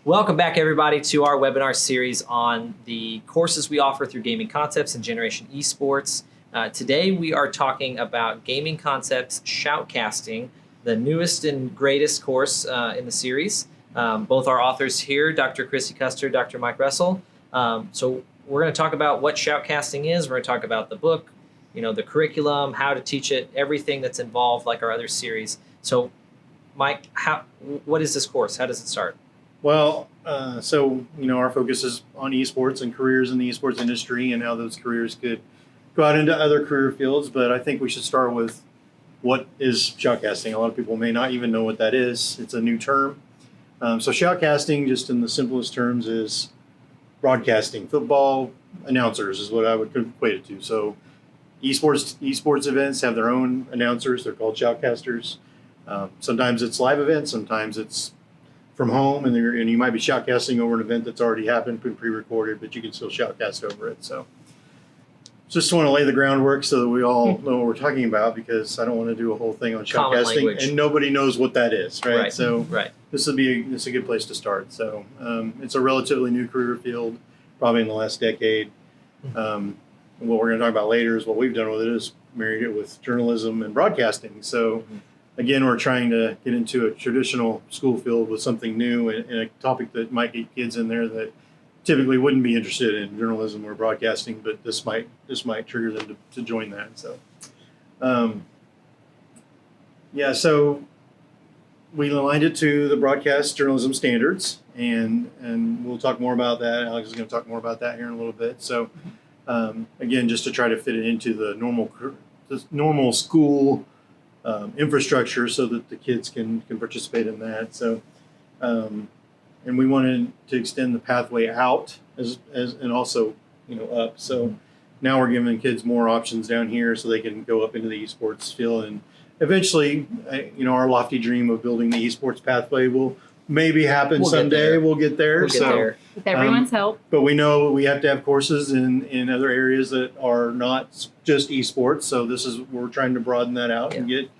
Welcome back, everybody, to our webinar series on the courses we offer through Gaming Concepts and Generation Esports. Today, we are talking about Gaming Concepts Shoutcasting, the newest and greatest course in the series. Both our authors here, Dr. Christy Custer, Dr. Mike Russell. So we're going to talk about what Shoutcasting is. We're going to talk about the book, the curriculum, how to teach it, everything that's involved, like our other series. So, Mike, what is this course? How does it start? Well, our focus is on esports and careers in the esports industry and how those careers could go out into other career fields. But I think we should start with what is shoutcasting. A lot of people may not even know what that is. It's a new term. So shoutcasting, just in the simplest terms, is broadcasting. Football announcers is what I would equate it to. So esports events have their own announcers. They're called shoutcasters. Sometimes it's live events. Sometimes it's from home, and you might be shoutcasting over an event that's already happened, been pre-recorded, but you can still shoutcast over it. So just want to lay the groundwork so that we all know what we're talking about, because I don't want to do a whole thing on shoutcasting and nobody knows what that is, right? So this is a good place to start. So it's a relatively new career field, probably in the last decade. And what we're going to talk about later is what we've done with it is married it with journalism and broadcasting. So again, we're trying to get into a traditional school field with something new and a topic that might get kids in there that typically wouldn't be interested in journalism or broadcasting, but this might trigger them to join that. So, so we aligned it to the broadcast journalism standards, and we'll talk more about that. Alex is going to talk more about that here in a little bit. So, again, just to try to fit it into the normal school infrastructure so that the kids can participate in that. So, and we wanted to extend the pathway out as and also, up. So now we're giving kids more options down here so they can go up into the esports field. And eventually, our lofty dream of building the esports pathway will maybe happen someday. We'll get there. With everyone's help. But we know we have to have courses in other areas that are not just esports. So we're trying to broaden that out and get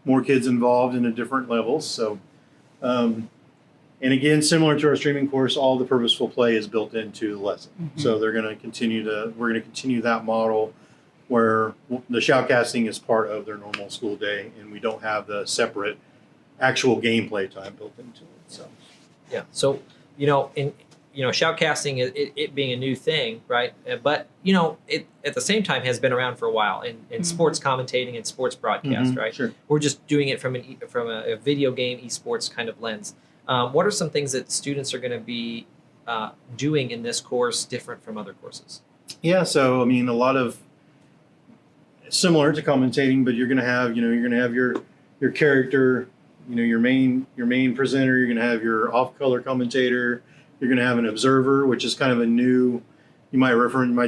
more kids involved in a different levels. So, and again, similar to our streaming course, all the purposeful play is built into the lesson. Mm-hmm. So we're going to continue that model where the shoutcasting is part of their normal school day, and we don't have the separate actual gameplay time built into it. So, yeah. So, shoutcasting, it being a new thing, right? But, it at the same time has been around for a while in sports commentating and sports broadcast, right? Sure. We're just doing it from a video game esports kind of lens. What are some things that students are going to be doing in this course different from other courses? Yeah. So, a lot of similar to commentating, but you're going to have, your character, your main presenter, you're going to have your off-color commentator. You're going to have an observer, which is kind of a new, you might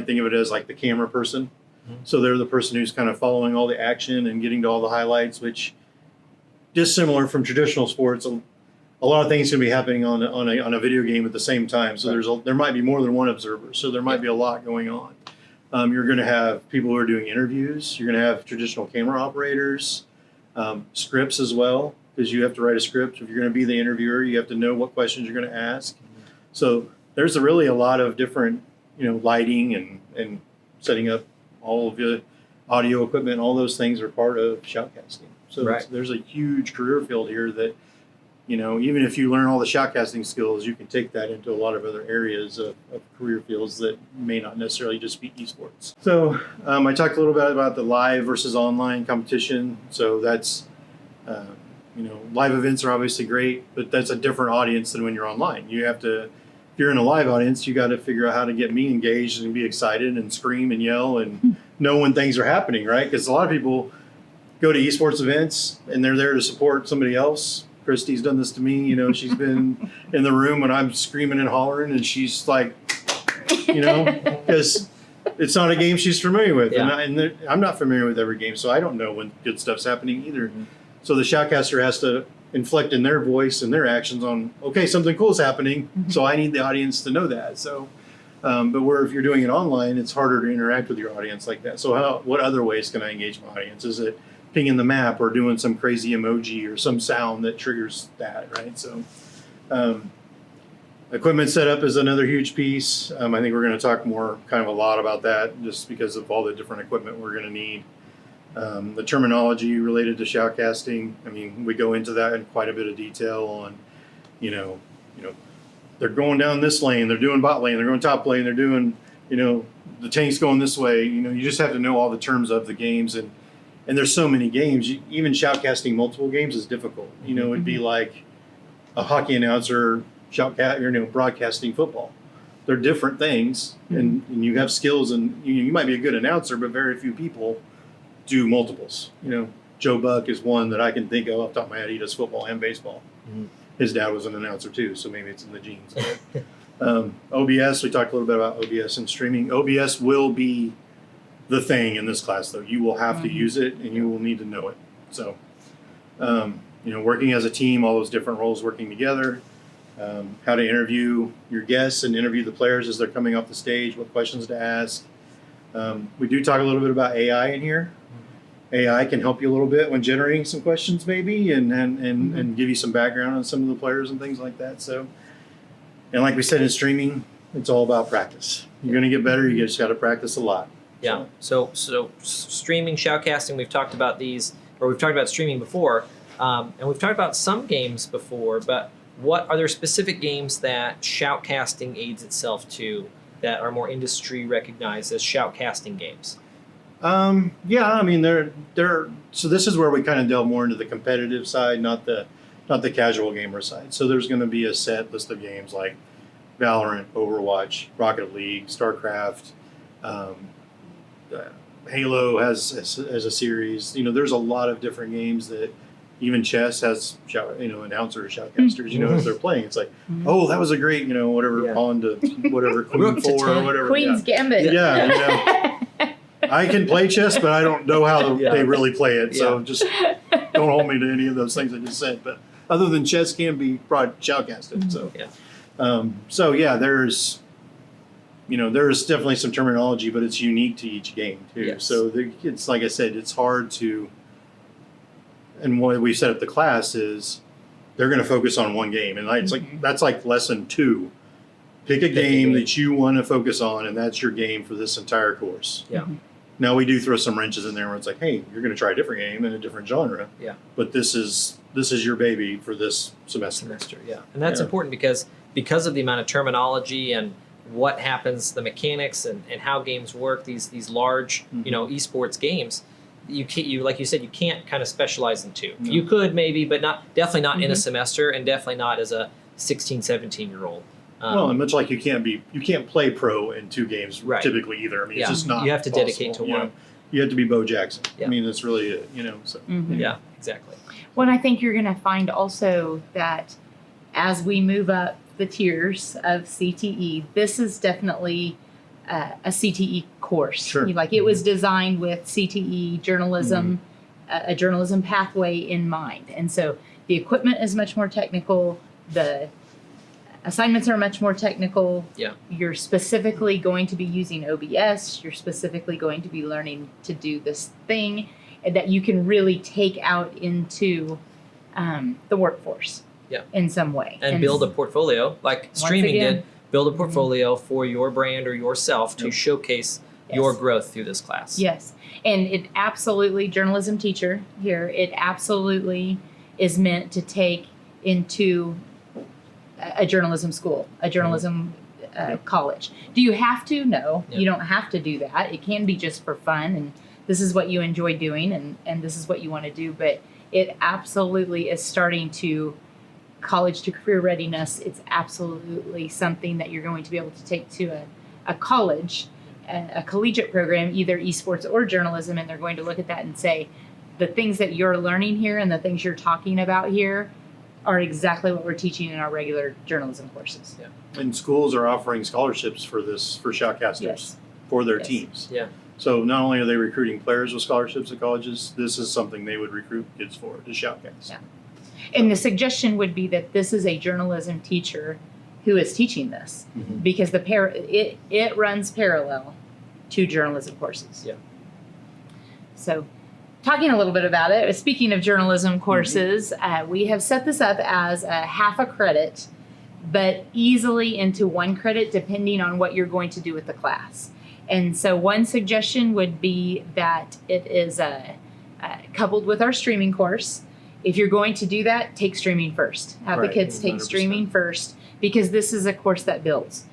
think of it as like the camera person. Mm-hmm. So they're the person who's kind of following all the action and getting to all the highlights, which dissimilar from traditional sports. A lot of things can be happening on a video game at the same time. So there might be more than one observer. So there might be a lot going on. You're going to have people who are doing interviews. You're going to have traditional camera operators, scripts as well, because you have to write a script. If you're going to be the interviewer, you have to know what questions you're going to ask. So there's really a lot of different, lighting and setting up all of the audio equipment. All those things are part of shoutcasting. So there's a huge career field here that, even if you learn all the shoutcasting skills, you can take that into a lot of other areas of career fields that may not necessarily just be esports. So I talked a little bit about the live versus online competition. So that's, live events are obviously great, but that's a different audience than when you're online. If you're in a live audience, you got to figure out how to get me engaged and be excited and scream and yell and know when things are happening, right? Because a lot of people go to esports events and they're there to support somebody else. Christy's done this to me. She's been in the room when I'm screaming and hollering, and she's like, because it's not a game she's familiar with. Yeah. And I'm not familiar with every game, so I don't know when good stuff's happening either. Mm-hmm. So the shoutcaster has to inflect in their voice and their actions on, okay, something cool is happening, so I need the audience to know that. So, but if you're doing it online, it's harder to interact with your audience like that. So what other ways can I engage my audience? Is it pinging the map or doing some crazy emoji or some sound that triggers that, right? So Equipment setup is another huge piece. I think we're going to talk a lot about that just because of all the different equipment we're going to need. The terminology related to shoutcasting, I mean, we go into that in quite a bit of detail on, they're going down this lane, they're doing bot lane, they're going top lane, they're doing, the tank's going this way. You just have to know all the terms of the games, and there's so many games. Even shoutcasting multiple games is difficult. It'd be like a hockey announcer broadcasting football. They're different things, and you have skills, and you might be a good announcer, but very few people do multiples. Joe Buck is one that I can think of off the top of my head. He does football and baseball. Mm-hmm. His dad was an announcer too, so maybe it's in the genes. OBS, we talked a little bit about OBS and streaming. OBS will be the thing in this class, though. You will have to use it, and you will need to know it. So, working as a team, all those different roles working together, how to interview your guests and interview the players as they're coming off the stage, what questions to ask. We do talk a little bit about AI in here. AI can help you a little bit when generating some questions, maybe, and give you some background on some of the players and things like that. So, and like we said in streaming, it's all about practice. You're going to get better. You just got to practice a lot. Yeah. So streaming, shoutcasting, we've talked about these, or we've talked about streaming before, and we've talked about some games before, but what are there specific games that shoutcasting aids itself to that are more industry recognized as shoutcasting games? I mean, they're so this is where we kind of delve more into the competitive side, not the casual gamer side. So there's going to be a set list of games like Valorant, Overwatch, Rocket League, StarCraft, Halo has a series. There's a lot of different games that even chess has announcers, shoutcasters. As they're playing, it's like, oh, that was a great, whatever pawn to whatever queen four or whatever. Queen's Gambit. Yeah. I can play chess, but I don't know how they really play it. So just don't hold me to any of those things I just said. But other than chess can be shoutcasted. So there's definitely some terminology, but it's unique to each game too. Yes. So it's like I said, it's hard to. And what we set up the class is they're going to focus on one game, and it's like that's like lesson 2. Pick a game that you want to focus on, and that's your game for this entire course. Yeah. Now we do throw some wrenches in there where it's like, hey, you're going to try a different game in a different genre. Yeah. But this is your baby for this semester. Yeah. And that's important because of the amount of terminology and what happens, the mechanics and how games work, these large, esports games, you like you said, you can't kind of specialize in 2. No. You could maybe, but definitely not in a semester, and definitely not as a 16, 17-year-old. And much like you can't play pro in 2 games typically either. I mean, it's just not. You have to dedicate to one. You have to be Bo Jackson. Yeah. I mean, that's really it. So. Yeah, exactly. Well, I think you're going to find also that as we move up the tiers of CTE, this is definitely a CTE course. Sure. It was designed with CTE journalism, a journalism pathway in mind, and so the equipment is much more technical. The assignments are much more technical. Yeah. You're specifically going to be using OBS. You're specifically going to be learning to do this thing that you can really take out into the workforce in some way. And build a portfolio like streaming did. Build a portfolio for your brand or yourself to showcase your growth through this class. Yes. And it absolutely, journalism teacher here, it absolutely is meant to take into a journalism school, a journalism college. Do you have to? No, you don't have to do that. It can be just for fun, and this is what you enjoy doing, and this is what you want to do. But it absolutely is starting to college to career readiness. It's absolutely something that you're going to be able to take to a college, a collegiate program, either esports or journalism, and they're going to look at that and say, the things that you're learning here and the things you're talking about here are exactly what we're teaching in our regular journalism courses. Yeah. And schools are offering scholarships for shoutcasters for their teams. Yeah. So not only are they recruiting players with scholarships at colleges, this is something they would recruit kids for, to shoutcast. Yeah. And the suggestion would be that this is a journalism teacher who is teaching this, because it runs parallel to journalism courses. Yeah. So, talking a little bit about it, speaking of journalism courses, we have set this up as a half a credit but easily into 1 credit depending on what you're going to do with the class. And so one suggestion would be that it is coupled with our streaming course. If you're going to do that, take streaming first. Have the Right, kids take 100%. streaming first, because this is a course that builds.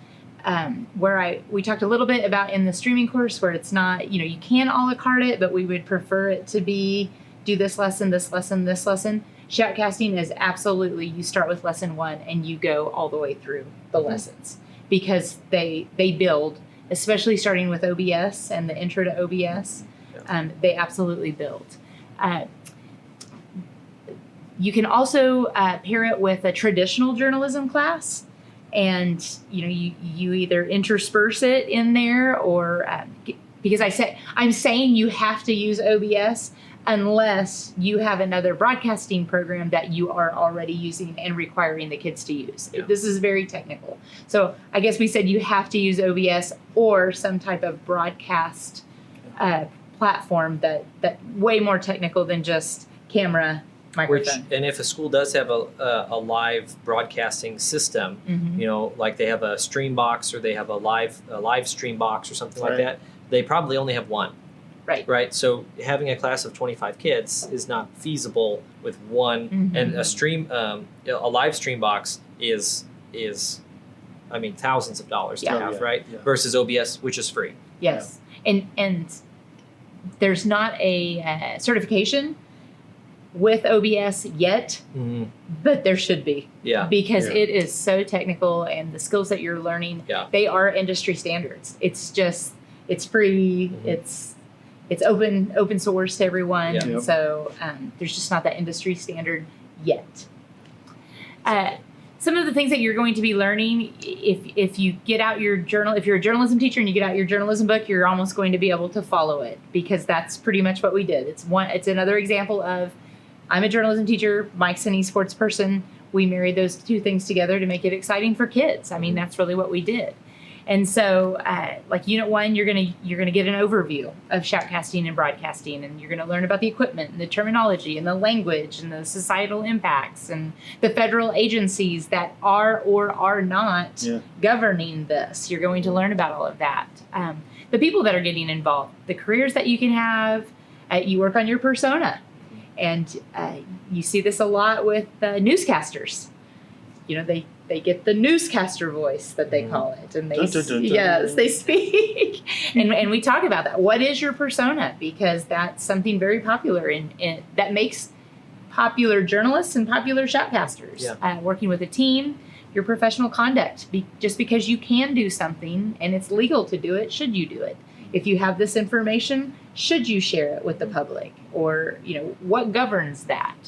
We talked a little bit about in the streaming course where it's not, you can a la carte it, but we would prefer it to be do this lesson, this lesson, this lesson. Shoutcasting is absolutely, you start with lesson 1 and you go all the way through the lessons, because they build, especially starting with OBS and the intro to OBS. They absolutely build. You can also pair it with a traditional journalism class, and you either intersperse it in there, or because I'm saying you have to use OBS unless you have another broadcasting program that you are already using and requiring the kids to use. Yeah. This is very technical. So I guess we said you have to use OBS or some type of broadcast platform that way more technical than just camera, microphone. And if a school does have a live broadcasting system, like they have a stream box, or they have a live stream box or something like Right. that, they probably only have one. Right. So having a class of 25 kids is not feasible with one, and a live stream box is thousands of dollars to Yeah. have, Yeah. right? Yeah. Versus OBS, which is free. Yes. And there's not a certification with OBS yet, but there should be. Yeah. Because Yeah. it is so technical, and the skills that you're learning, they are industry standards. It's free. It's open source to everyone. Yeah. Yep. So there's just not that industry standard yet. Some of the things that you're going to be learning, if you get out your journal, if you're a journalism teacher and you get out your journalism book, you're almost going to be able to follow it, because that's pretty much what we did. It's another example of, I'm a journalism teacher, Mike's an esports person. We married those two things together to make it exciting for kids. I mean, that's really what we did. And so, like Unit 1, you're gonna get an overview of shoutcasting and broadcasting, and you're gonna learn about the equipment and the terminology and the language and the societal impacts and the federal agencies that are or are not governing this. You're going to learn about all of that. The people that are getting involved, the careers that you can have. You work on your persona, and you see this a lot with newscasters. They get the newscaster voice that they call it, and they speak, and we talk about that. What is your persona? Because that's something very popular in that makes popular journalists and popular shoutcasters. Yeah. Working with a team, your professional conduct. Just because you can do something and it's legal to do it, should you do it? If you have this information, should you share it with the public? Or what governs that?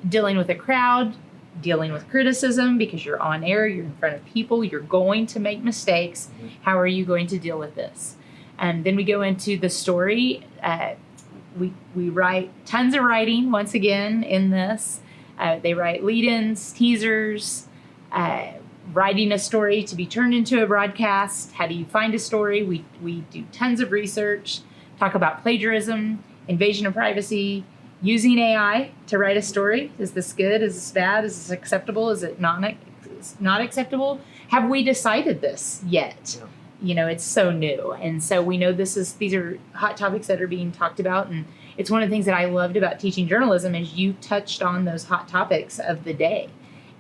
Dealing with a crowd. Dealing with criticism, because you're on air, you're in front of people, you're going to make mistakes. How are you going to deal with this? And then we go into the story. We write tons of writing once again in this. They write lead-ins, teasers, writing a story to be turned into a broadcast. How do you find a story? We do tons of research, talk about plagiarism, invasion of privacy, using AI to write a story. Is this good? Is this bad? Is this acceptable? Is it not acceptable? Have we decided this yet? Yeah. It's so new. And so we know these are hot topics that are being talked about. And it's one of the things that I loved about teaching journalism is you touched on those hot topics of the day.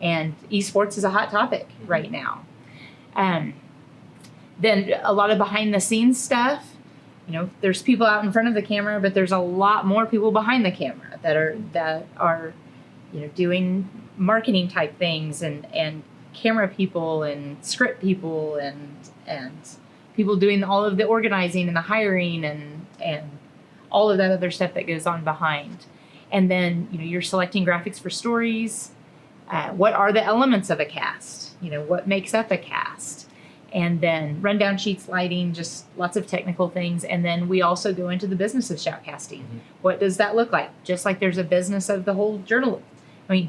And esports is a hot topic right now. Then a lot of behind the scenes stuff. There's people out in front of the camera, but there's a lot more people behind the camera that are doing marketing type things and camera people and script people and people doing all of the organizing and the hiring and all of that other stuff that goes on behind. And then, you're selecting graphics for stories. What are the elements of a cast? What makes up a cast? And then rundown sheets, lighting, just lots of technical things. And then we also go into the business of shoutcasting. What does that look like? Just like there's a business of the whole journal. We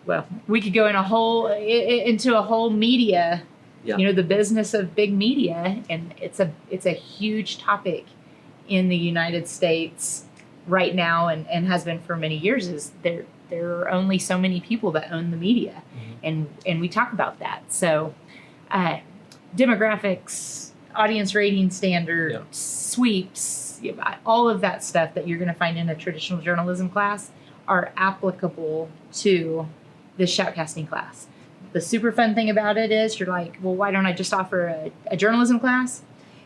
could go into a whole media, the business of big media. And it's a huge topic in the United States right now and has been for many years is there are only so many people that own the media, and we talk about that. So demographics, audience rating standards, sweeps, all of that stuff that you're going to find in a traditional journalism class are applicable to the shoutcasting class. The super fun thing about it is you're like, well, why don't I just offer a journalism class?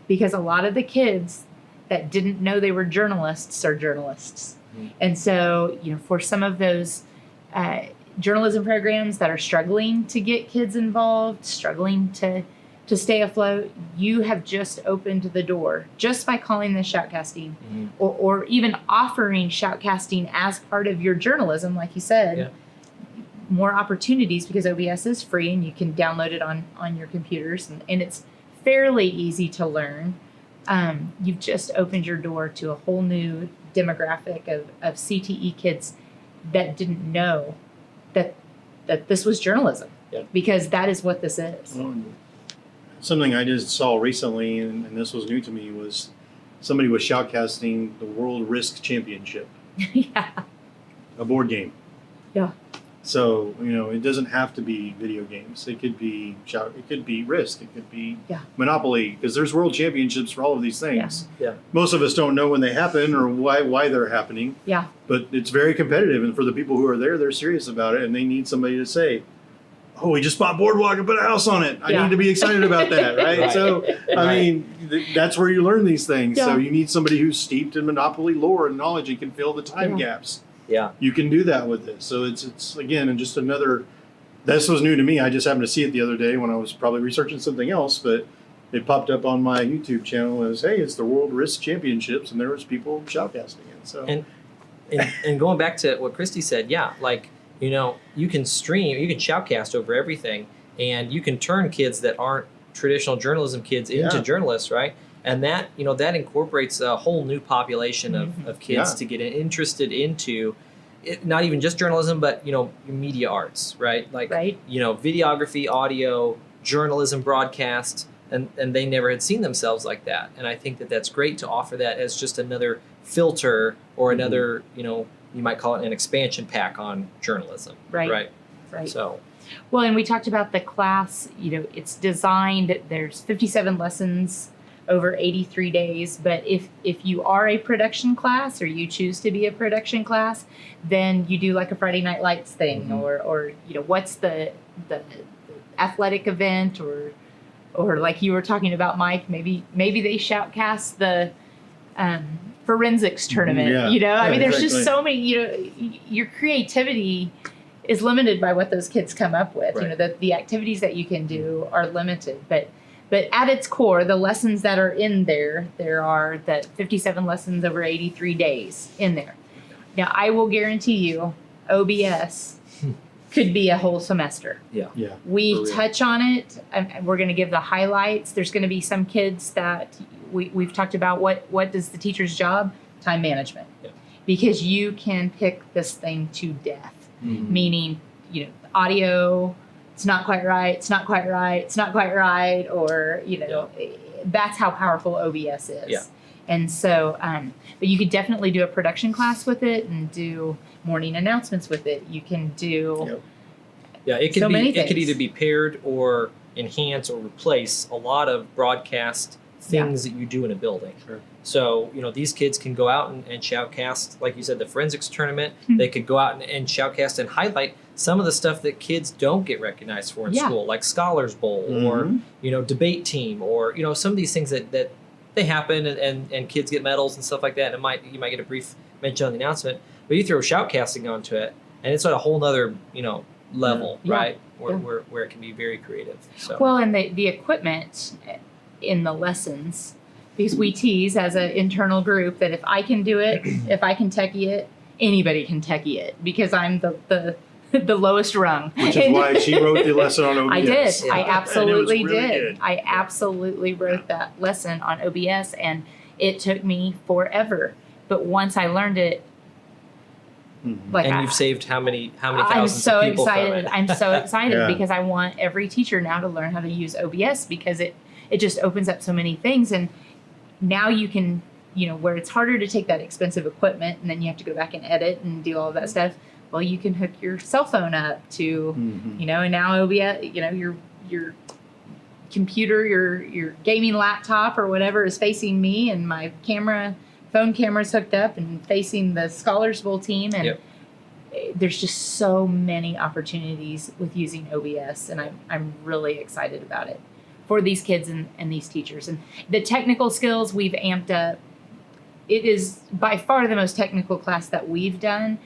Because a lot of the kids that didn't know they were journalists are journalists. And so, for some of those journalism programs that are struggling to get kids involved, struggling to stay afloat, you have just opened the door just by calling this shoutcasting, or even offering shoutcasting as part of your journalism, like you said. More opportunities because OBS is free and you can download it on your computers, and it's fairly easy to learn. You've just opened your door to a whole new demographic of CTE kids that didn't know that this was journalism, because that is what this is. Something I just saw recently, and this was new to me, was somebody was shoutcasting the World Risk Championship. A board game. So, it doesn't have to be video games. It could be it could be Risk, it could be Monopoly, because there's world championships for all of these things. Most of us don't know when they happen or why they're happening. But it's very competitive, and for the people who are there, they're serious about it, and they need somebody to say, "Oh, we just bought Boardwalk and put a house on it. I need to be excited about that," right? So, I mean, that's where you learn these things. So you need somebody who's steeped in Monopoly lore and knowledge and can fill the time gaps. You can do that with this. So it's again, and just another, this was new to me. I just happened to see it the other day when I was probably researching something else, but it popped up on my YouTube channel as, hey, it's the World Risk Championships, and there was people shoutcasting it. So and going back to what Christy said, you can stream, you can shoutcast over everything, and you can turn kids that aren't traditional journalism kids into journalists, right? And that, that incorporates a whole new population of kids to get interested into it, not even just journalism, but, media arts, right? Like, videography, audio, journalism, broadcast, and they never had seen themselves like that. And I think that that's great to offer that as just another filter or another, you might call it an expansion pack on journalism. Right. So. Well, and we talked about the class, it's designed, there's 57 lessons over 83 days. But if you are a production class or you choose to be a production class, then you do like a Friday Night Lights thing, or what's the athletic event, or like you were talking about, Mike, maybe they shoutcast the forensics tournament. I mean, there's just so many. Your creativity is limited by what those kids come up with. The activities that you can do are limited, but at its core, the lessons that are in there are the 57 lessons over 83 days in there. Now, I will guarantee you, OBS could be a whole semester. We touch on it, and we're going to give the highlights. There's going to be some kids that we've talked about what does the teacher's job? Time management. Because you can pick this thing to death. Meaning, audio, it's not quite right, it's not quite right, it's not quite right, or, that's how powerful OBS is. And so, but you could definitely do a production class with it and do morning announcements with it. You can do it could either be paired or enhance or replace a lot of broadcast things that you do in a building. So, these kids can go out and shoutcast, like you said, the forensics tournament. They could go out and shoutcast and highlight some of the stuff that kids don't get recognized for in school, like Scholars Bowl or, debate team, or, some of these things that they happen and kids get medals and stuff like that. And you might get a brief mention on the announcement, but you throw shoutcasting onto it and it's at a whole nother, level, right? Where it can be very creative. So. Well, and the equipment in the lessons, because we tease as an internal group that if I can do it, if I can techie it, anybody can techie it, because I'm the lowest rung. Which is why she wrote the lesson on OBS. I did. I absolutely really did. good. I absolutely wrote that lesson on OBS, and it took me forever. But once I learned it, you've saved how many thousands of people from it. I'm so excited because I want every teacher now to learn how to use OBS, because it just opens up so many things. And now you can where it's harder to take that expensive equipment and then you have to go back and edit and do all of that stuff. Well, you can hook your cell phone up to, Mm-hmm. and now OBS, your computer, your gaming laptop or whatever is facing me, and my phone camera is hooked up and facing the Scholars Bowl team, and there's just so many opportunities with using OBS, and I'm really excited about it for these kids and these teachers. And the technical skills we've amped up. It is by far the most technical class that we've done,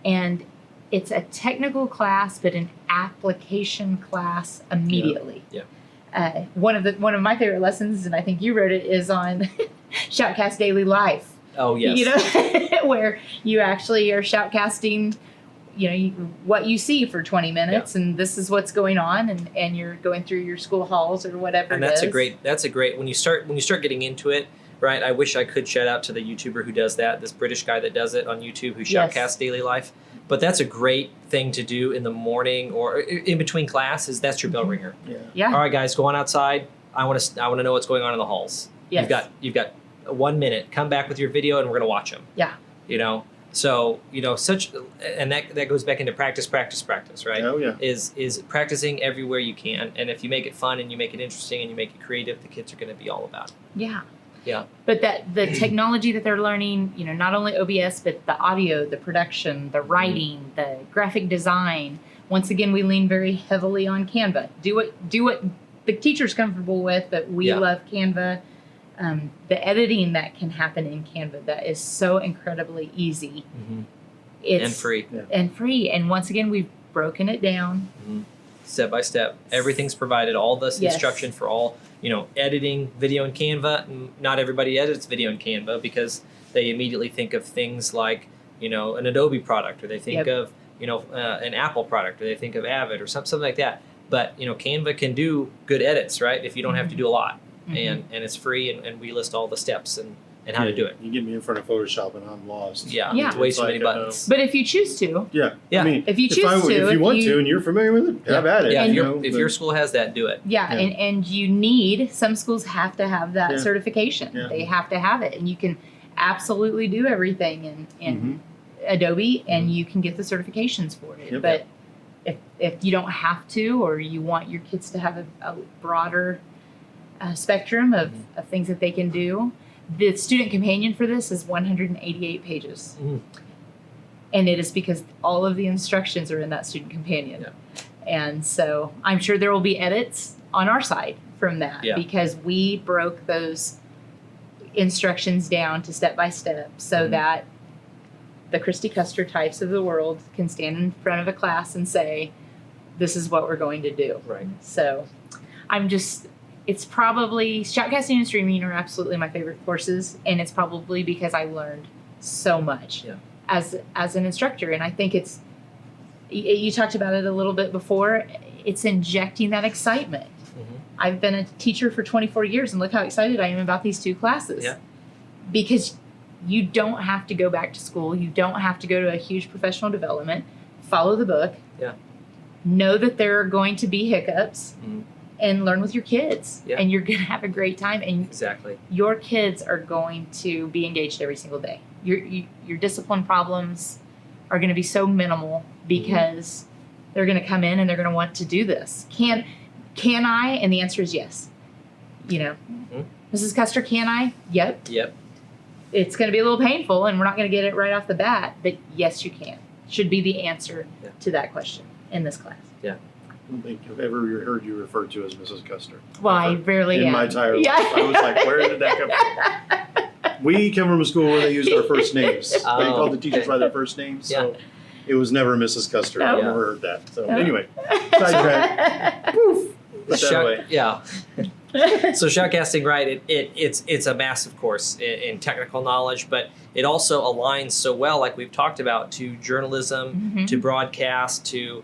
and it's a technical class, but an application class immediately. Yeah. One of my favorite lessons, and I think you wrote it, is on Shoutcast Daily Life. Oh, yes. Where you actually are shoutcasting, what you see for 20 minutes, and this is what's going on, and you're going through your school halls or whatever. And that's a great when you start getting into it. Right, I wish I could shout out to the YouTuber who does that, this British guy that does it on YouTube who shoutcasts daily life. But that's a great thing to do in the morning or in between classes. That's your bell ringer. Yeah. All right, guys, go on outside. I want to know what's going on in the halls. Yes. You've got 1 minute. Come back with your video, and we're gonna watch them. Yeah. So and that goes back into practice, right? Oh yeah. Is practicing everywhere you can, and if you make it fun and you make it interesting and you make it creative, the kids are going to be all about it. Yeah. Yeah. But the technology that they're learning, not only OBS, but the audio, the production, the writing, the graphic design. Once again, we lean very heavily on Canva. Do what the teacher's comfortable with, but we love Canva. The editing that can happen in Canva, that is so incredibly easy. Mm-hmm. It's and free. Yeah. And free. And once again, we've broken it down. Mm-hmm. Step by step. Everything's provided. All this instruction for all, editing video in Canva. Not everybody edits video in Canva because they immediately think of things like, an Adobe product, or they think of, an Apple product, or they think of Avid or something like that. But, Canva can do good edits, right? If you don't have to do a lot. Mm-hmm. And it's free, and we list all the steps and how to do it. You get me in front of Photoshop and I'm lost. Yeah, Yeah. it's way It's too like, many buttons. But if you choose to, Yeah. Yeah. I mean, if you choose to, if you want you- to and you're familiar with it, have at it. Yeah, And if your school has that, do it. yeah, Yeah. And some schools have to have that Yeah. certification. Yeah. They have to have it, and you can absolutely do everything in Mhm. Adobe, and you can get the certifications for it. Yep. But if you don't have to, or you want your kids to have a broader spectrum of things that they can do, the student companion for this is 188 pages. Mhm. And it is because all of the instructions are in that student companion. Yeah. And so I'm sure there will be edits on our side from that because we broke those instructions down to step by step so that the Christy Custer types of the world can stand in front of a class and say, this is what we're going to do. Right. So it's probably, Shoutcasting and streaming are absolutely my favorite courses, and it's probably because I learned so much as an instructor. And I think you talked about it a little bit before, it's injecting that excitement. Mm-hmm. I've been a teacher for 24 years, and look how excited I am about these two classes. Yeah. Because you don't have to go back to school. You don't have to go to a huge professional development. Follow the book. Yeah. Know that there are going to be hiccups. Mm-hmm. And learn with your kids, and you're going to have a great time. And exactly, your kids are going to be engaged every single day. Your discipline problems are going to be so minimal because they're going to come in and they're going to want to do this. Can I? And the answer is yes. Mrs. Custer, can I? Yep. It's going to be a little painful, and we're not going to get it right off the bat. But yes, you can. Should be the answer to that question in this class. Yeah. I don't think I've ever heard you referred to as Mrs. Custer. Well, I rarely in am. my entire life. I was like, where did that come from? We come from a school where they used our first names. They called the teachers by their first names. So it was never Mrs. Custer. No. I've never heard that. So anyway, sidetrack. Poof. Put that away. Yeah. So shoutcasting, right? It's a massive course in technical knowledge, but it also aligns so well, like we've talked about, to journalism, to broadcast, to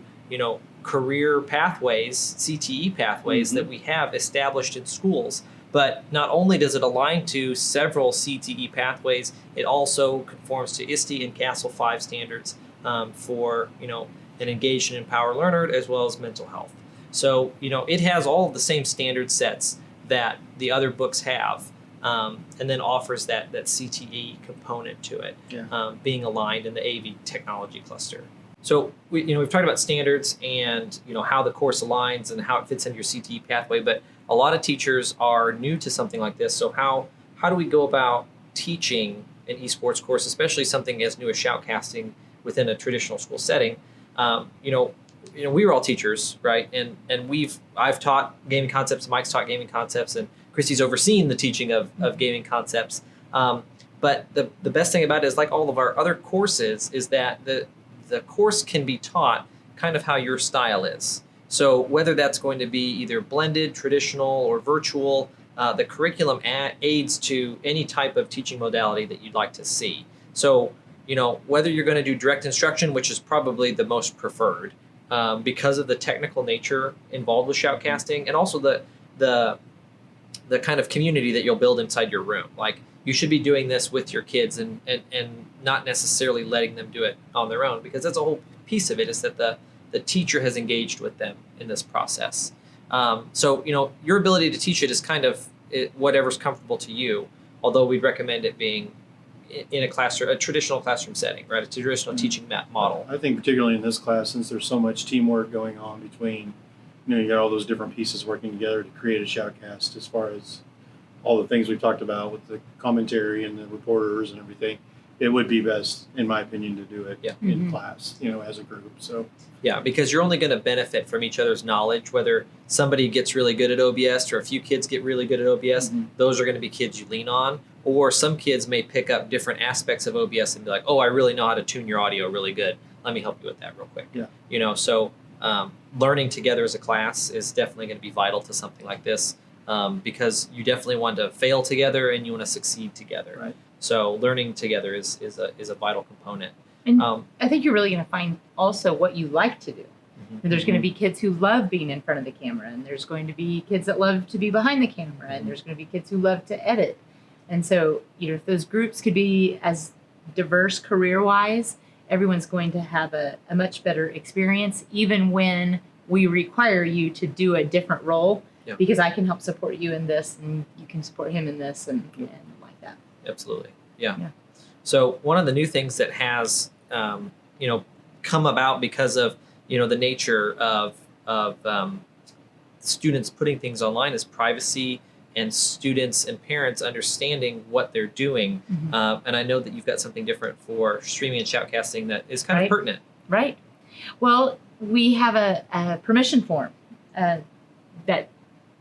career pathways, CTE pathways that we have established in schools. But not only does it align to several CTE pathways, it also conforms to ISTE and CASEL 5 standards for an engaged and empowered learner, as well as mental health. So it has all of the same standard sets that the other books have, and then offers that CTE component to it, being aligned in the AV technology cluster. So we've talked about standards and how the course aligns and how it fits into your CTE pathway, but a lot of teachers are new to something like this. So how do we go about teaching an esports course, especially something as new as shoutcasting within a traditional school setting? We were all teachers, right? And I've taught gaming concepts, Mike's taught gaming concepts, and Christy's overseen the teaching of gaming concepts. But the best thing about it is, like all of our other courses, is that the course can be taught kind of how your style is. So whether that's going to be either blended, traditional, or virtual, the curriculum aids to any type of teaching modality that you'd like to see. So, whether you're going to do direct instruction, which is probably the most preferred, because of the technical nature involved with shoutcasting, and also the kind of community that you'll build inside your room. Like, you should be doing this with your kids and not necessarily letting them do it on their own, because that's a whole piece of it, is that the teacher has engaged with them in this process. So your ability to teach it is kind of whatever's comfortable to you, although we'd recommend it being in a traditional classroom setting, right? A traditional teaching model. I think particularly in this class, since there's so much teamwork going on between, you got all those different pieces working together to create a shoutcast, as far as all the things we've talked about with the commentary and the reporters and everything, it would be best, in my opinion, to do it in class, as a group. So yeah, because you're only going to benefit from each other's knowledge. Whether somebody gets really good at OBS or a few kids get really good at OBS, those are going to be kids you lean on. Or some kids may pick up different aspects of OBS and be like, oh, I really know how to tune your audio really good. Let me help you with that real quick. Yeah. So learning together as a class is definitely going to be vital to something like this, because you definitely want to fail together and you want to succeed together. Right. So learning together is a vital component. And I think you're really going to find also what you like to do. And there's going to be kids who love being in front of the camera, and there's going to be kids that love to be behind the camera, and there's going to be kids who love to edit. And so, if those groups could be as diverse career-wise, everyone's going to have a much better experience, even when we require you to do a different role, because I can help support you in this, and you can support him in this, and like that. Absolutely. Yeah. So one of the new things that has, come about because of, the nature of students putting things online is privacy, and students and parents understanding what they're doing. And I know that you've got something different for streaming and shoutcasting that is kind of pertinent. Right. Well, we have a permission form that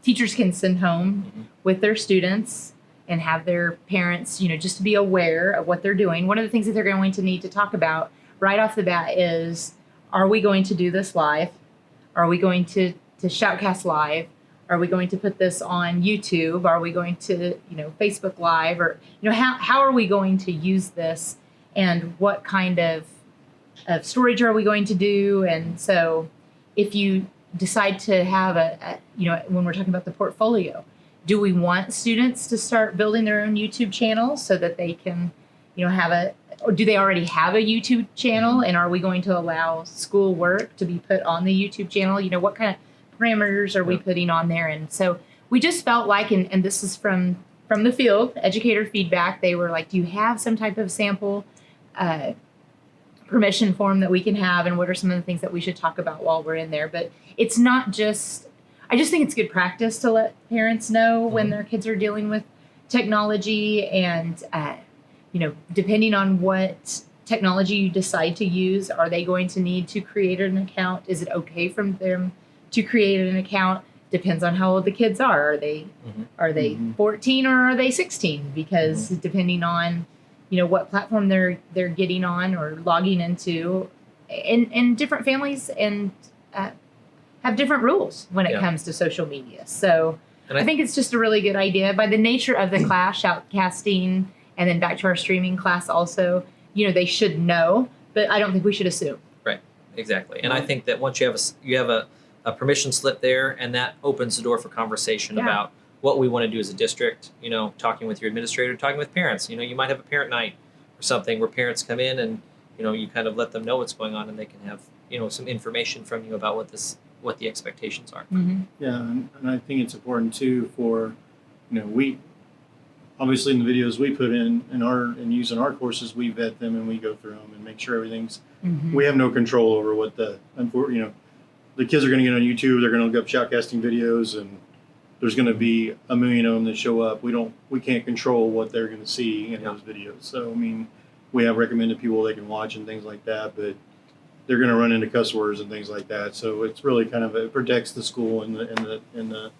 teachers can send home with their students and have their parents, just to be aware of what they're doing. One of the things that they're going to need to talk about right off the bat is, are we going to do this live? Are we going to shoutcast live? Are we going to put this on YouTube? Are we going to, Facebook Live? Or, how are we going to use this? And what kind of storage are we going to do? And so if you decide to have when we're talking about the portfolio, do we want students to start building their own YouTube channel so that they can, or do they already have a YouTube channel? And are we going to allow school work to be put on the YouTube channel? What kind of parameters are we putting on there? And so we just felt like, and this is from the field, educator feedback, they were like, do you have some type of sample permission form that we can have, and what are some of the things that we should talk about while we're in there? But it's not just, I just think it's good practice to let parents know when their kids are dealing with technology, and depending on what technology you decide to use, are they going to need to create an account? Is it okay for them to create an account? Depends on how old the kids are. Are they 14 or are they 16? Because depending on what platform they're getting on or logging into, and different families and have different rules when it comes to social media. So I think it's just a really good idea. By the nature of the class, shoutcasting, and then back to our streaming class also, they should know, but I don't think we should assume. Right, exactly. And I think that once you have a permission slip there, and that opens the door for conversation about what we want to do as a district, talking with your administrator, talking with parents. You might have a parent night or something where parents come in and, you kind of let them know what's going on, and they can have, some information from you about what the expectations are. Yeah, and I think it's important too for, obviously in the videos we put in use in our courses, we vet them and we go through them and make sure everything's. Mm-hmm. We have no control over what the kids are going to get on YouTube. They're going to look up shoutcasting videos, and there's going to be a million of them that show up. We can't control what they're going to see in those videos. So I mean, we have recommended people they can watch and things like that, but they're going to run into cuss words and things like that. So it's really kind of, it protects the school and the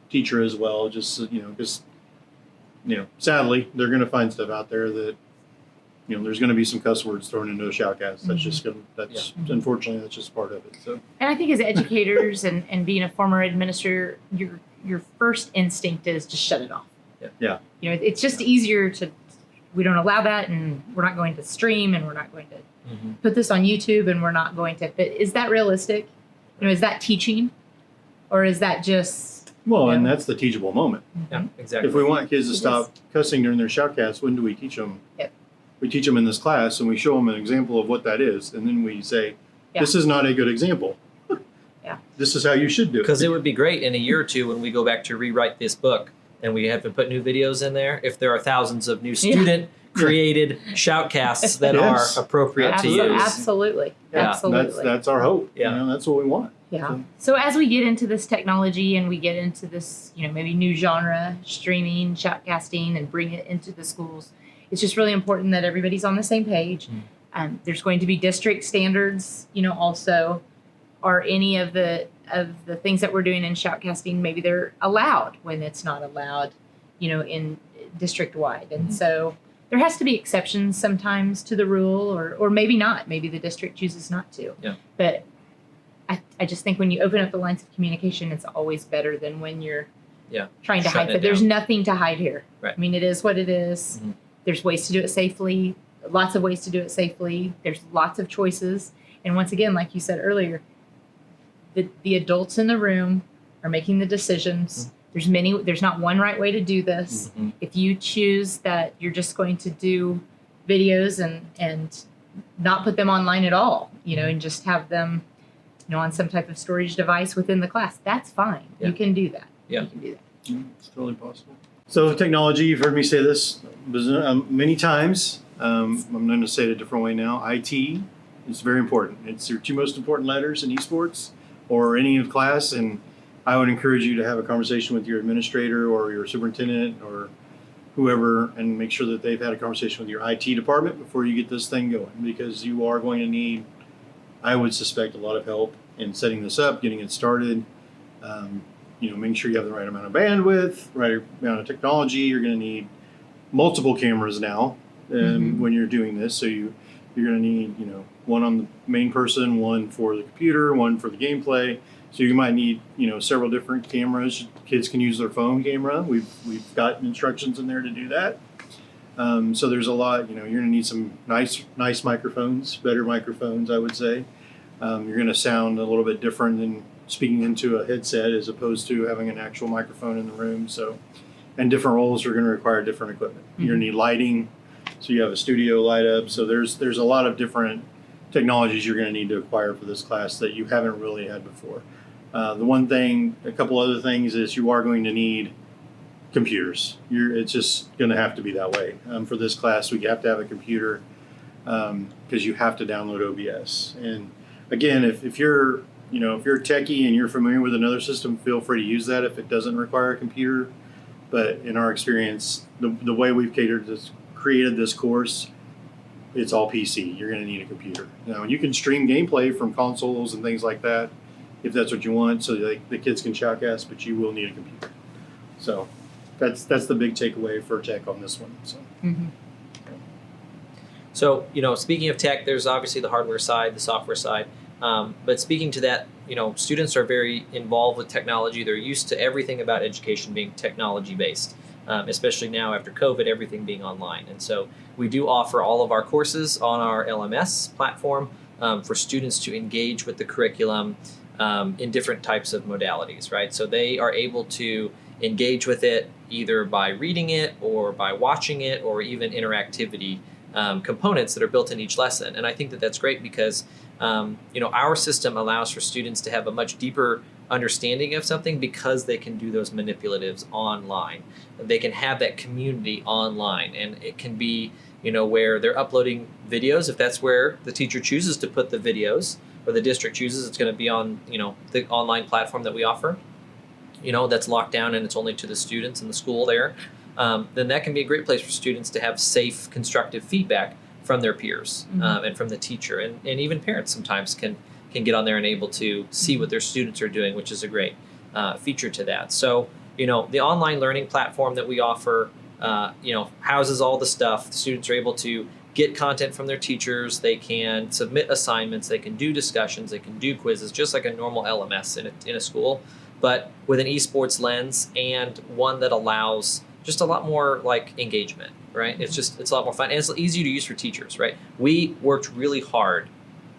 teacher as well. Just because sadly they're going to find stuff out there that there's going to be some cuss words thrown into a shoutcast. That's just unfortunately that's just part of it. So, and I think as educators and being a former administrator, your first instinct is to shut it off. Yeah. It's just easier to. We don't allow that, and we're not going to stream, and we're not going to put this on YouTube, and we're not going to. But is that realistic? Is that teaching, or is that just? Well, and that's the teachable moment. Yeah, exactly. If we want kids to stop cussing during their shoutcast, when do we teach them? Yep. We teach them in this class, and we show them an example of what that is, and then we say, "This is not a good example. Yeah. This is how you should do it." Because it would be great in a year or two when we go back to rewrite this book and we have to put new videos in there. If there are thousands of new student-created shoutcasts that are appropriate to use. Absolutely. Yeah. Absolutely. That's our hope. Yeah. That's what we want. Yeah. So as we get into this technology and we get into this, maybe new genre, streaming, shoutcasting, and bring it into the schools, it's just really important that everybody's on the same page. There's going to be district standards, also. Are any of the things that we're doing in shoutcasting, maybe they're allowed when it's not allowed, in district wide. And so there has to be exceptions sometimes to the rule, or maybe not. Maybe the district chooses not to. Yeah. But I just think when you open up the lines of communication, it's always better than when you're trying to hide it. There's nothing to hide here. Right. I mean, it is what it is. Mm-hmm. There's ways to do it safely, lots of ways to do it safely. There's lots of choices. And once again, like you said earlier, the adults in the room are making the decisions. There's not one right way to do this. If you choose that you're just going to do videos and not put them online at all, and just have them, on some type of storage device within the class, that's fine. You can do that. Yeah. You can do that. It's totally possible. So technology, you've heard me say this many times. I'm going to say it a different way now. IT is very important. It's your two most important letters in esports or any class, and I would encourage you to have a conversation with your administrator or your superintendent or whoever and make sure that they've had a conversation with your IT department before you get this thing going, because you are going to need, I would suspect, a lot of help in setting this up, getting it started, making sure you have the right amount of bandwidth, right amount of technology. You're going to need multiple cameras now when you're doing this, so you're going to need, one on the main person, one for the computer, one for the gameplay. So you might need, several different cameras. Kids can use their phone camera. We've got instructions in there to do that. So there's a lot, you're going to need some nice microphones, better microphones, I would say. You're going to sound a little bit different than speaking into a headset as opposed to having an actual microphone in the room. So, and different roles are going to require different equipment. You're going to need lighting. So you have a studio light up. So there's a lot of different technologies you're going to need to acquire for this class that you haven't really had before. A couple other things is you are going to need computers. It's just going to have to be that way. For this class, we have to have a computer because you have to download OBS. And again, if you're a techie and you're familiar with another system, feel free to use that if it doesn't require a computer. But in our experience, the way we've created this course, it's all PC. You're going to need a computer. Now, you can stream gameplay from consoles and things like that if that's what you want, so the kids can shoutcast, but you will need a computer. So that's the big takeaway for tech on this one. So. So, speaking of tech, there's obviously the hardware side, the software side. But speaking to that, students are very involved with technology. They're used to everything about education being technology-based, especially now after COVID, everything being online. And so we do offer all of our courses on our LMS platform for students to engage with the curriculum in different types of modalities, right? So they are able to engage with it either by reading it or by watching it or even interactivity components that are built in each lesson. And I think that that's great because our system allows for students to have a much deeper understanding of something because they can do those manipulatives online. They can have that community online, and it can be, where they're uploading videos. If that's where the teacher chooses to put the videos, or the district chooses, it's going to be on, the online platform that we offer, that's locked down and it's only to the students in the school there. Then that can be a great place for students to have safe, constructive feedback from their peers, and from the teacher, and even parents sometimes can get on there and able to see what their students are doing, which is a great feature to that. So, the online learning platform that we offer, houses all the stuff. The students are able to get content from their teachers. They can submit assignments. They can do discussions. They can do quizzes, just like a normal LMS in a school, but with an esports lens, and one that allows just a lot more like engagement, right? It's a lot more fun, and it's easy to use for teachers, right? We worked really hard.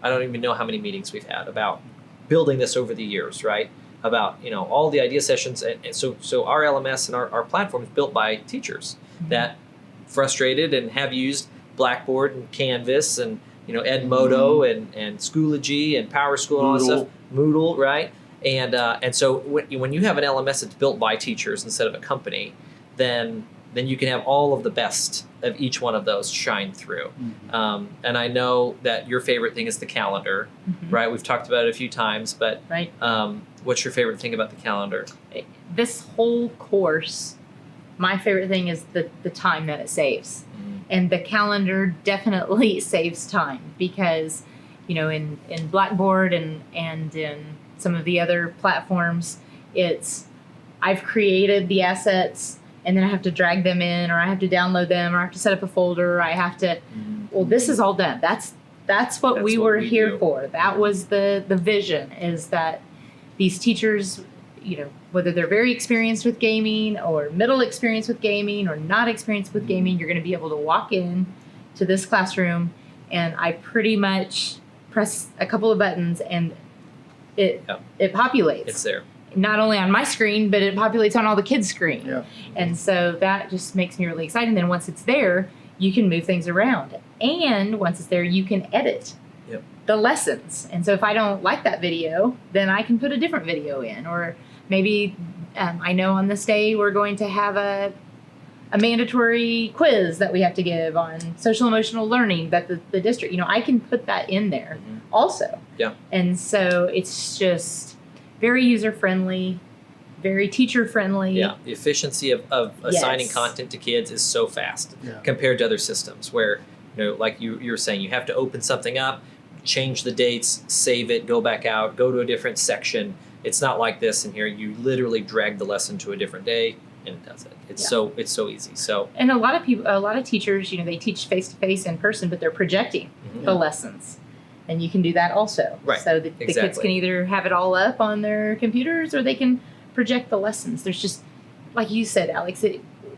I don't even know how many meetings we've had about building this over the years, right? About, all the idea sessions. And so our LMS and our platform is built by teachers that frustrated and have used Blackboard and Canvas and, Edmodo and Schoology and Power School and all that stuff. Moodle, right? And so when you have an LMS that's built by teachers instead of a company, then you can have all of the best of each one of those shine through. And I know that your favorite thing is the calendar, right? We've talked about it a few times, but right. What's your favorite thing about the calendar? This whole course, my favorite thing is the time that it saves. And the calendar definitely saves time because, in Blackboard and in some of the other platforms, I've created the assets and then I have to drag them in, or I have to download them, or I have to set up a folder, or I have to, well, this is all done. That's what we were here for. That was the vision, is that these teachers, whether they're very experienced with gaming or middle experience with gaming or not experienced with gaming, you're going to be able to walk in to this classroom and I pretty much press a couple of buttons and it populates. It's there. Not only on my screen, but it populates on all the kids' screen. Yeah. And so that just makes me really excited. And then once it's there, you can move things around. And once it's there, you can edit the lessons. And so if I don't like that video, then I can put a different video in. Or maybe I know on this day we're going to have a mandatory quiz that we have to give on social emotional learning that the district, I can put that in there also. Yeah. And so it's just very user-friendly, very teacher-friendly. Yeah, the efficiency of assigning content to kids is so fast compared to other systems where, like you were saying, you have to open something up, change the dates, save it, go back out, go to a different section. It's not like this in here. You literally drag the lesson to a different day and it does it. It's so easy. So, and a lot of teachers, they teach face-to-face in person, but they're projecting the lessons. And you can do that also. Right. So the kids can either have it all up on their computers or they can project the lessons. There's just, like you said, Alex,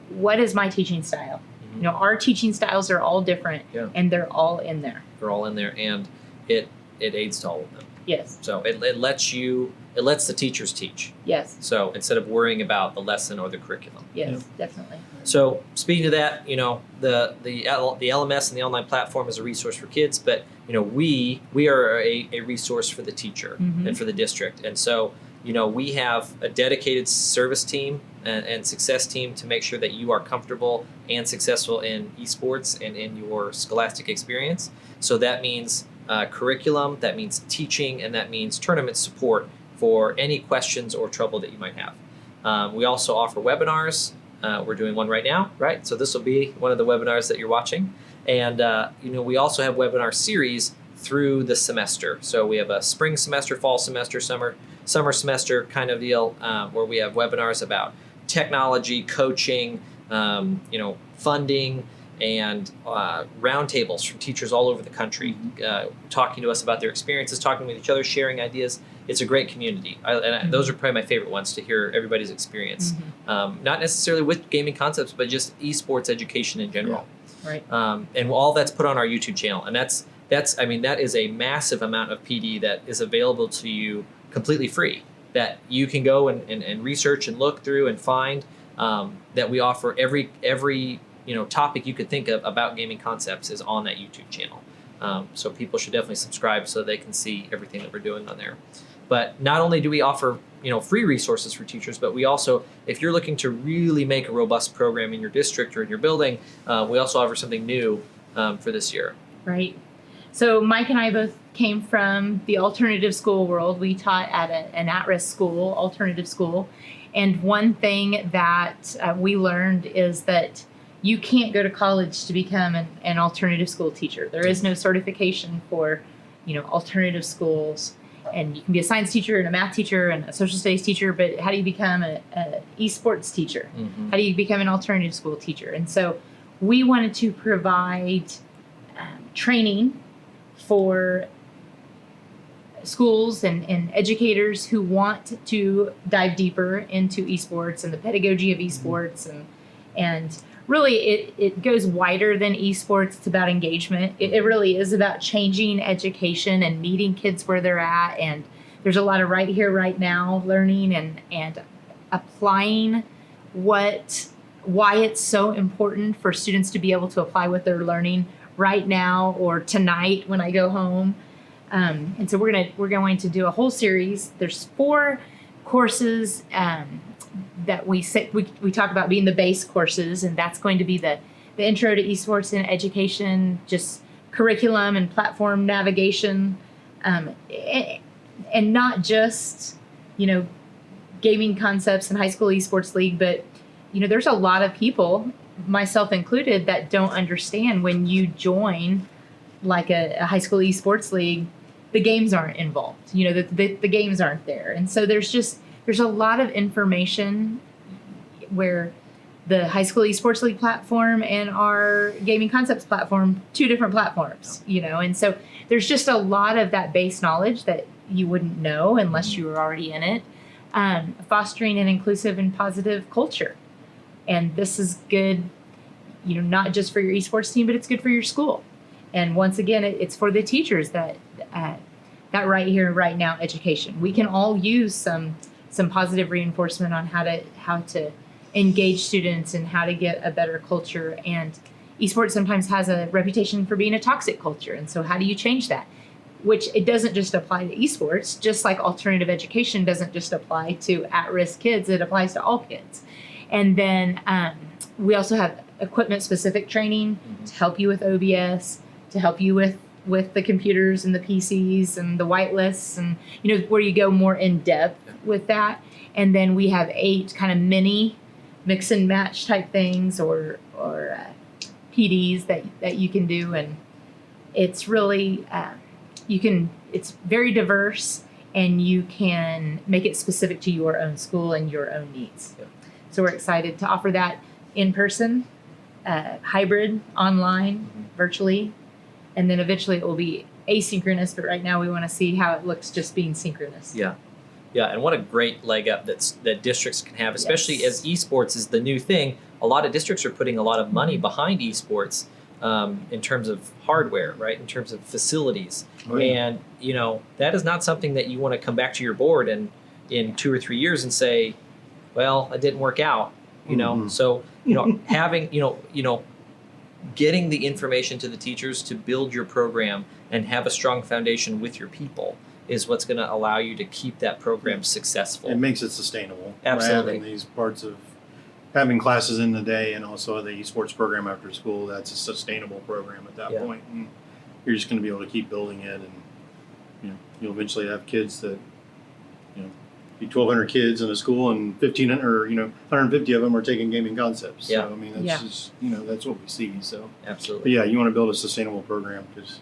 what is my teaching style? Our teaching styles are all different and they're all in there. They're all in there, and it aids to all of them. Yes. So it lets the teachers teach. Yes. So instead of worrying about the lesson or the curriculum. Yes, definitely. So speaking to that, the LMS and the online platform is a resource for kids, but we are a resource for the teacher and for the district. And so, we have a dedicated service team and success team to make sure that you are comfortable and successful in esports and in your scholastic experience. So that means curriculum, that means teaching, and that means tournament support for any questions or trouble that you might have. We also offer webinars. We're doing one right now, right? So this will be one of the webinars that you're watching. And, we also have webinar series through the semester. So we have a spring semester, fall semester, summer semester kind of deal, where we have webinars about technology, coaching, funding, and roundtables from teachers all over the country, talking to us about their experiences, talking with each other, sharing ideas. It's a great community. Those are probably my favorite ones to hear everybody's experience. Not necessarily with gaming concepts, but just esports education in general. Right. And all that's put on our YouTube channel. And that is a massive amount of PD that is available to you completely free, that you can go and research and look through and find, that we offer every topic you could think of about gaming concepts is on that YouTube channel. So people should definitely subscribe so they can see everything that we're doing on there. But not only do we offer free resources for teachers, but we also, if you're looking to really make a robust program in your district or in your building, we also offer something new for this year. Right. So Mike and I both came from the alternative school world. We taught at an at-risk school, alternative school. And one thing that we learned is that you can't go to college to become an alternative school teacher. There is no certification for, alternative schools. And you can be a science teacher and a math teacher and a social studies teacher, but how do you become an esports teacher? How do you become an alternative school teacher? And so we wanted to provide training for schools and educators who want to dive deeper into esports and the pedagogy of esports, and really it goes wider than esports. It's about engagement. It really is about changing education and meeting kids where they're at, and there's a lot of right here, right now learning and applying why it's so important for students to be able to apply what they're learning right now or tonight when I go home. And so we're going to do a whole series. There's 4 courses that we talk about being the base courses, and that's going to be the intro to esports and education, just curriculum and platform navigation, and not just gaming concepts and high school esports league, but there's a lot of people, myself included, that don't understand when you join like a high school esports league, the games aren't involved. The games aren't there. And so there's a lot of information where the high school esports league platform and our gaming concepts platform, 2 different platforms, and so there's just a lot of that base knowledge that you wouldn't know unless you were already in it. Fostering an inclusive and positive culture. And this is good, not just for your esports team, but it's good for your school. And once again, it's for the teachers that right here, right now education. We can all use some positive reinforcement on how to engage students and how to get a better culture. And esports sometimes has a reputation for being a toxic culture. And so how do you change that? Which it doesn't just apply to esports, just like alternative education doesn't just apply to at-risk kids, it applies to all kids. And then we also have equipment-specific training to help you with OBS, to help you with the computers and the PCs and the whitelists, and where you go more in depth with that. And then we have 8 kind of mini mix and match type things or PDs that you can do, and it's really it's very diverse, and you can make it specific to your own school and your own needs. Yeah. So we're excited to offer that in person, hybrid, online, virtually, and then eventually it will be asynchronous. But right now we want to see how it looks just being synchronous. Yeah, and what a great leg up that districts can have, especially as esports is the new thing. A lot of districts are putting a lot of money behind esports in terms of hardware, right? In terms of facilities, and that is not something that you want to come back to your board and in 2 or 3 years and say, well, it didn't work out, So, having, getting the information to the teachers to build your program and have a strong foundation with your people is what's going to allow you to keep that program successful. It makes it sustainable. Absolutely. Having these parts of having classes in the day and also the esports program after school, that's a sustainable program at that point. And you're just going to be able to keep building it, and you'll eventually have kids that be 1,200 kids in a school, and 1,500 or 150 of them are taking gaming concepts. Yeah. So I mean, that's just that's what we see. So absolutely. But you want to build a sustainable program, because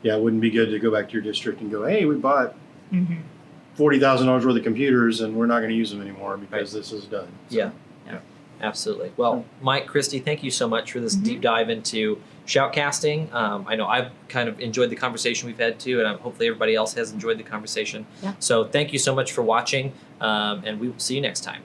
it wouldn't be good to go back to your district and go, hey, we bought $40,000 worth of computers and we're not going to use them anymore because this is done. So, yeah, absolutely. Well, Mike, Christy, thank you so much for this deep dive into shoutcasting. I know I've kind of enjoyed the conversation we've had too, and hopefully everybody else has enjoyed the conversation. Yeah. So thank you so much for watching, and we will see you next time.